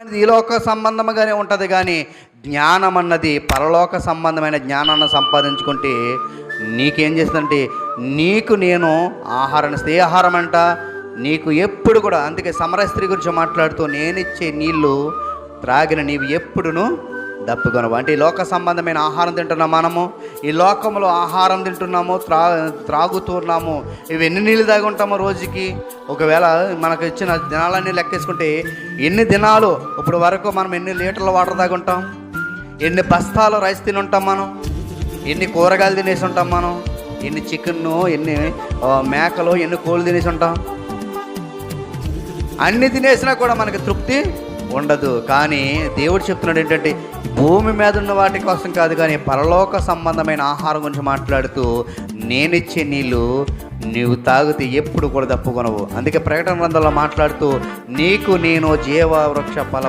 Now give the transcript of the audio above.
ఈ లోక సంబంధముగానే ఉంటుంది, కానీ జ్ఞానం అన్నది పరలోక సంబంధమైన జ్ఞానాన్ని సంపాదించుకుంటే నీకేం చేస్తుందంటే, నీకు నేను ఆహారాన్ని ఇస్తే, ఏ ఆహారం అంట, నీకు ఎప్పుడు కూడా, అందుకే సమరయ స్త్రీ గురించి మాట్లాడుతూ, నేనిచ్చే నీళ్ళు త్రాగిన నీవు ఎప్పుడును దప్పుకొనవు. అంటే ఈ లోక సంబంధమైన ఆహారం తింటున్నాం మనము, ఈ లోకంలో ఆహారం తింటున్నాము, త్రాగుతున్నాము. ఇవి ఎన్ని నీళ్ళు తాగి ఉంటామో రోజుకి? ఒకవేళ మనకు ఇచ్చిన దినాలన్నీ లెక్కేసుకుంటే ఎన్ని దినాలు ఇప్పుడు వరకు మనం ఎన్ని లీటర్ల వాటర్ తాగి ఉంటాం, ఎన్ని బస్తాలు రైస్ తిని ఉంటాం మనం, ఎన్ని కూరగాయలు తినేసి ఉంటాం మనం, ఎన్ని చికెన్ను, ఎన్ని మేకలు, ఎన్ని కోళ్ళు తినేసి ఉంటాం. అన్ని తినేసినా కూడా మనకి తృప్తి ఉండదు. కానీ దేవుడు చెప్తున్నాడు ఏంటంటే, భూమి మీద ఉన్న వాటి కోసం కాదు, కానీ పరలోక సంబంధమైన ఆహారం గురించి మాట్లాడుతూ, నేనిచ్చే నీళ్ళు నీవు తాగితే ఎప్పుడు కూడా తప్పుకొనవు. అందుకే ప్రకటన గ్రంథంలో మాట్లాడుతూ, నీకు నేను జీవ వృక్ష ఫల